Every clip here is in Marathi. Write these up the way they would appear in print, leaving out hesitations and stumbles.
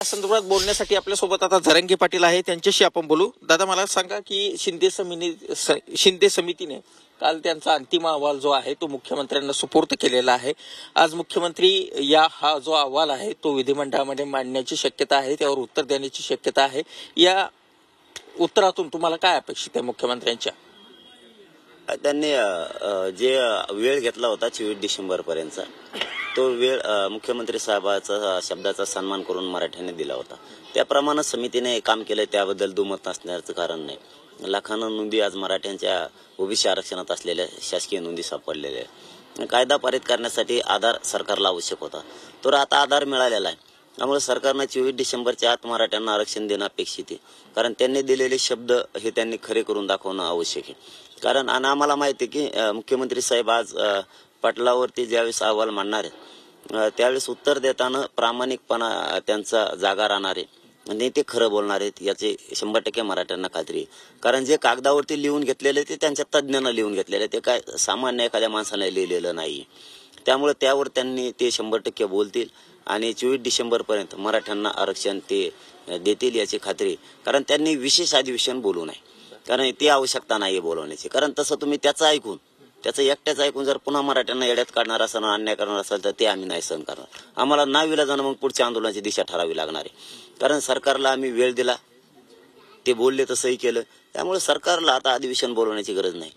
संदर्भात बोलण्यासाठी आपल्यासोबत आता जरांगे पाटील आहे, त्यांच्याशी आपण बोलू. दादा, मला सांगा की शिंदे समितीने काल त्यांचा अंतिम अहवाल जो आहे तो मुख्यमंत्र्यांना सुपूर्द केलेला आहे. आज मुख्यमंत्री हा जो अहवाल आहे तो विधिमंडळामध्ये मांडण्याची शक्यता आहे, त्यावर उत्तर देण्याची शक्यता आहे. या उत्तरातून तुम्हाला काय अपेक्षित आहे मुख्यमंत्र्यांच्या? त्यांनी जे वेळ घेतला होता 24 डिसेंबर पर्यंतचा, तो वेळ मुख्यमंत्री साहेबाचा शब्दाचा सन्मान करून मराठ्यांनी दिला होता. त्याप्रमाणे समितीने काम केलं, त्याबद्दल दुमत नसण्याचं कारण नाही. लाखांनं नोंदी आज मराठ्यांच्या ओबीसी आरक्षणात असलेल्या शासकीय नोंदी सापडलेल्या आहेत. कायदा पारित करण्यासाठी आधार सरकारला आवश्यक होता, तर आता आधार मिळालेला आहे. त्यामुळे सरकारनं 24 डिसेंबरच्या आत मराठ्यांना आरक्षण देणं अपेक्षित आहे, कारण त्यांनी दिलेले शब्द हे त्यांनी खरे करून दाखवणं आवश्यक आहे. कारण आणि आम्हाला माहिती आहे की मुख्यमंत्री साहेब आज पटलावरती ज्यावेळेस अहवाल मांडणार आहे त्यावेळेस उत्तर देताना प्रामाणिकपणा त्यांचा जागा राहणार आहे आणि ते खरं बोलणार आहेत याची 100% मराठ्यांना खात्री आहे. कारण जे कागदावरती लिहून घेतलेले ते त्यांच्या तज्ज्ञांना लिहून घेतलेले, ते काय सामान्य एखाद्या माणसाने लिहिलेलं नाही. त्यामुळे त्यावर त्यांनी ते 100% बोलतील आणि 24 डिसेंबर पर्यंत मराठ्यांना आरक्षण ते देतील याची खात्री. कारण त्यांनी विशेष अधिवेशन बोलू नये, कारण ती आवश्यकता नाही बोलवण्याची. कारण तसं तुम्ही त्याचं एकट्याचं ऐकून जर पुन्हा मराठ्यांना येड्यात काढणार असाल, अन्याय करणार असाल, तर ते आम्ही नाही सहन करणार. आम्हाला नाविलाजानं मग पुढच्या आंदोलनाची दिशा ठरावी लागणार आहे. कारण सरकारला आम्ही वेळ दिला, ते बोलले तसंही केलं. त्यामुळे सरकारला आता अधिवेशन बोलवण्याची गरज नाही.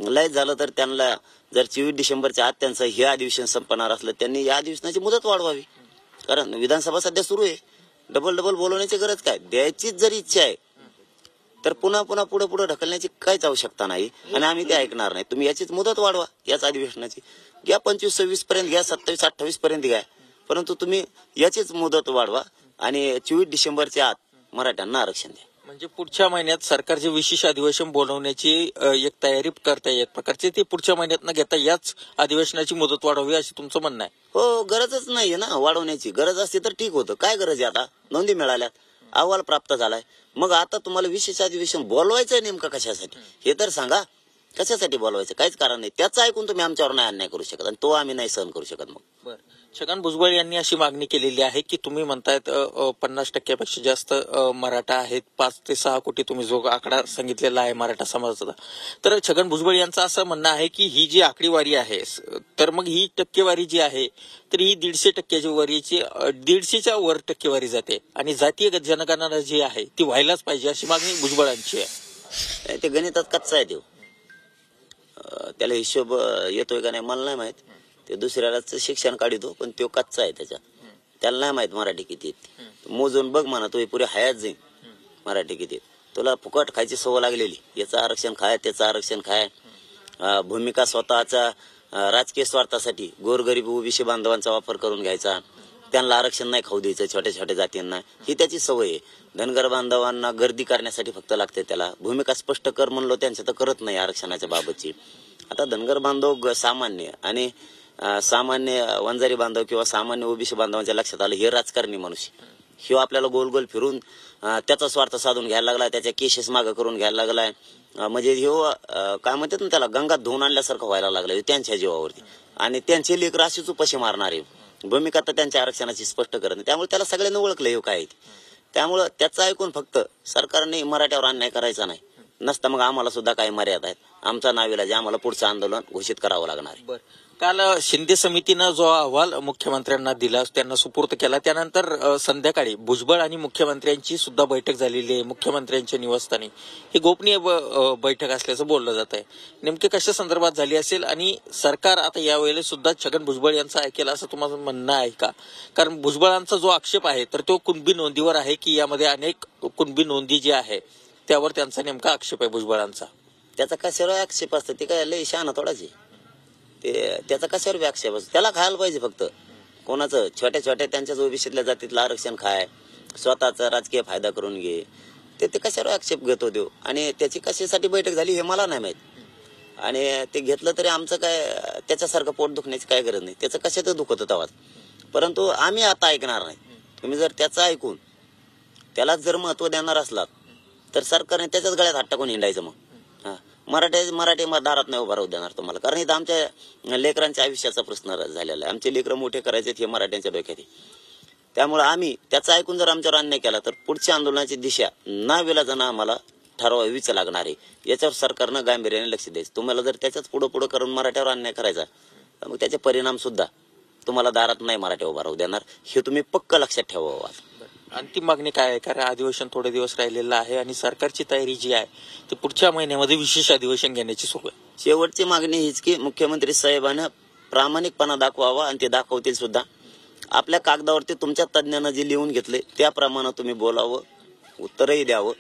लय झालं तर त्यांना जर 24 डिसेंबरच्या आत त्यांचं हे अधिवेशन संपणार असलं, त्यांनी या अधिवेशनाची मुदत वाढवावी. कारण विधानसभा सध्या सुरू आहे, डबल बोलवण्याची गरज काय? द्यायचीच जर इच्छा आहे तर पुन्हा पुढे ढकलण्याची काहीच आवश्यकता नाही आणि आम्ही ते ऐकणार नाही. तुम्ही याचीच मुदत वाढवा, याच अधिवेशनाची घ्या, 25-26 पर्यंत घ्या, 27-28 पर्यंत घ्या, परंतु तुम्ही याचीच मुदत वाढवा आणि 24 डिसेंबरच्या आत मराठ्यांना आरक्षण द्या. म्हणजे पुढच्या महिन्यात सरकारचे विशेष अधिवेशन बोलवण्याची एक तयारी करता येत प्रकारची, ते पुढच्या महिन्यात न घेता याच अधिवेशनाची मुदत वाढवावी अशी तुमचं म्हणणं आहे? हो, गरजच नाहीये ना वाढवण्याची. गरज असती तर ठीक होतं. काय गरज आहे? आता नोंदी मिळाल्यात, अहवाल प्राप्त झालाय, मग आता तुम्हाला विशेष अधिवेशन बोलवायचंय नेमकं कशासाठी हे तर सांगा. कशासाठी बोलवायचं? काहीच कारण नाही. त्याचं ऐकून तुम्ही आमच्यावर नाही अन्याय करू शकत आणि तो आम्ही नाही सहन करू शकत. मग छगन भुजबळ यांनी अशी मागणी केलेली आहे की तुम्ही म्हणतायत 50% जास्त मराठा आहेत, 5 ते 6 कोटी तुम्ही जो आकडा सांगितलेला आहे मराठा समाजाचा. तर छगन भुजबळ यांचं असं म्हणणं आहे की ही जी आकडेवारी आहे, तर मग ही टक्केवारी जी आहे तर ही 150% वरीची 150च्या वर टक्केवारी जाते आणि जातीय जनगणना जी आहे ती व्हायलाच पाहिजे अशी मागणी भुजबळांची आहे. ते गणितात कच्चा आहे, देव त्याला हिशोब येतोय का नाही मला नाही माहित. ते दुसऱ्यालाच शिक्षण काढतो, पण तो कच्चा आहे त्याच्यात. त्याला नाही माहित मराठी किती. मोजून बघ म्हणा, तो पुढे हयात जाईल मराठी किती. तुला फुकट खायची सवय लागलेली, याचं आरक्षण खाय त्याचं आरक्षण खाय. भूमिका स्वतःचा राजकीय स्वार्थासाठी गोरगरीब ओबीसी बांधवांचा वापर करून घ्यायचा, त्यांना आरक्षण नाही खाऊ द्यायचं छोट्या जातींना, ही त्याची सवय आहे. धनगर बांधवांना गर्दी करण्यासाठी फक्त लागते त्याला. भूमिका स्पष्ट कर म्हणलो त्यांचं तर करत नाही आरक्षणाच्या बाबतची. आता धनगर बांधव सामान्य आणि सामान्य वंजारी बांधव किंवा सामान्य ओबीसी बांधवांच्या लक्षात आलं हे राजकारणी मनुष्य, ह्यो आपल्याला गोल फिरून त्याचा स्वार्थ साधून घ्यायला लागलाय, त्याच्या केसेस मागं करून घ्यायला लागलाय. म्हणजे ह्यो काय म्हणतात ना, त्याला गंगात धुवून आणल्यासारखं व्हायला लागलं त्यांच्या जीवावरती. आणि त्यांचे लेकर अशीच उपाशी मारणार आहे. भूमिका तर त्यांच्या आरक्षणाची स्पष्ट करत नाही, त्यामुळे त्याला सगळ्यांनी ओळखलं हे काय. त्यामुळं त्याचं ऐकून फक्त सरकारने मराठ्यावर अन्याय करायचा नाही. नसता मग आम्हाला सुद्धा काही मर्यादा आहेत. आमचा नाविलाज, आम्हाला पुढचं आंदोलन घोषित करावं लागणार आहे. काल शिंदे समितीनं जो अहवाल मुख्यमंत्र्यांना दिला, त्यांना सुपूर्द केला, त्यानंतर संध्याकाळी भुजबळ आणि मुख्यमंत्र्यांची सुद्धा बैठक झालेली आहे मुख्यमंत्र्यांच्या निवासस्थानी. ही गोपनीय बैठक असल्याचं बोललं जात आहे. नेमके कशा संदर्भात झाली असेल आणि सरकार आता यावेळेला सुद्धा छगन भुजबळ यांचं ऐकेल असं तुम्हाला म्हणणं आहे का? कारण भुजबळांचा जो आक्षेप आहे तर तो कुणबी नोंदीवर आहे की यामध्ये अनेक कुणबी नोंदी जी आहे त्यावर त्यांचा नेमका आक्षेप आहे भुजबळांचा. त्याचा कशावर आक्षेप असतो? ते काय लय शहाणा थोडाच आहे. ते त्याचा कशावर आक्षेप असतो? त्याला खायला पाहिजे फक्त. कोणाचं छोट्या त्यांच्याच ओबीसीतल्या जातीतलं आरक्षण खाय, स्वतःचा राजकीय फायदा करून घे, ते कशावर आक्षेप घेतो देव. आणि त्याची कशासाठी बैठक झाली हे मला नाही माहित. आणि ते घेतलं तरी आमचं काय त्याच्यासारखं पोट दुखण्याची काय गरज नाही. त्याचं कशात दुखत होतं आवाज, परंतु आम्ही आता ऐकणार नाही. तुम्ही जर त्याचं ऐकून त्यालाच जर महत्व देणार असलात तर सरकारने त्याच्याच गळ्यात हात टाकून हिंडायचं. मग मराठी दारात नाही उभा राहू देणार तुम्हाला. कारण इथं आमच्या लेकरांच्या आयुष्याचा प्रश्न झालेला आहे. आमचे लेकरं मोठे करायचे हे मराठ्यांच्या डोक्यात. त्यामुळे आम्ही त्याचं ऐकून जर आमच्यावर अन्याय केला तर पुढच्या आंदोलनाची दिशा नाविलाजानं आम्हाला ठरवावीच लागणार आहे. याच्यावर सरकारनं गांभीर्याने लक्ष द्यायचं. तुम्हाला जर त्याच्याच पुढं करून मराठ्यावर अन्याय करायचा तर मग त्याचे परिणाम सुद्धा तुम्हाला दारात नाही मराठा उभा राहू देणार, हे तुम्ही पक्क लक्षात ठेवावं. अंतिम मागणी काय आहे? कारण अधिवेशन थोडे दिवस राहिलेलं आहे आणि सरकारची तयारी जी आहे ती पुढच्या महिन्यामध्ये विशेष अधिवेशन घेण्याची सुरू आहे. शेवटची मागणी हीच की मुख्यमंत्री साहेबांना प्रामाणिकपणा दाखवावा आणि ते दाखवतील सुद्धा. आपल्या कागदावरती तुमच्या तज्ज्ञांना जे लिहून घेतले त्याप्रमाणे तुम्ही बोलावं, उत्तरही द्यावं.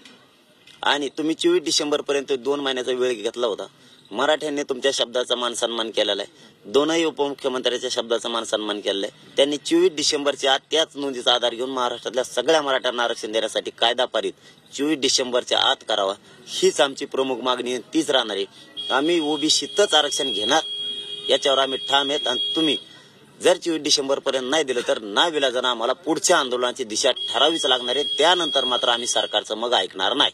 आणि तुम्ही 24 डिसेंबर पर्यंत 2 महिन्याचा वेळ घेतला होता. मराठ्यांनी तुमच्या शब्दाचा मान सन्मान केलेला आहे. दोनही उपमुख्यमंत्र्यांच्या शब्दाचा मान सन्मान केलेला आहे. त्यांनी 24 डिसेंबरच्या आत त्याच नोंदीचा आधार घेऊन महाराष्ट्रातल्या सगळ्या मराठ्यांना आरक्षण देण्यासाठी कायदा पारित 24 डिसेंबरच्या आत करावा, हीच आमची प्रमुख मागणी आहे, तीच राहणार आहे. आम्ही ओबीसीतच आरक्षण घेणार याच्यावर आम्ही ठाम आहेत. आणि तुम्ही जर 24 डिसेंबर पर्यंत नाही दिलं तर नाविलाजानं आम्हाला पुढच्या आंदोलनाची दिशा ठरावीच लागणार आहे. त्यानंतर मात्र आम्ही सरकारचं मग ऐकणार नाही.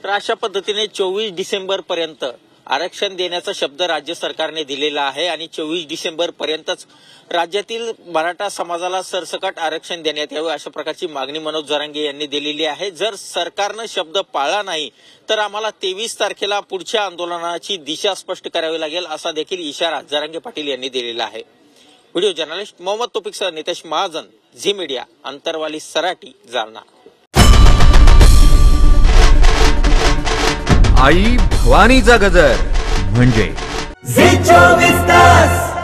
तर अशा पद्धतीने 24 डिसेंबर पर्यंत आरक्षण देण्याचा शब्द राज्य सरकारने दिलेला आहे आणि 24 डिसेंबर पर्यंतच राज्यातील मराठा समाजाला सरसकट आरक्षण देण्यात यावे अशा प्रकारची मागणी मनोज जरांगे यांनी दिलेली आहे. जर सरकारनं शब्द पाळला नाही तर आम्हाला 23 तारखेला पुढच्या आंदोलनाची दिशा स्पष्ट करावी लागेल असा देखील इशारा जरांगे पाटील यांनी दिलेला आहे. व्हिडिओ जर्नलिस्ट मोहम्मद तौफिकसह नितेश महाजन, झी मीडिया, अंतरवाली, सराटी, जालना. आई भवानीचा गजर म्हणजे झी 24 तास.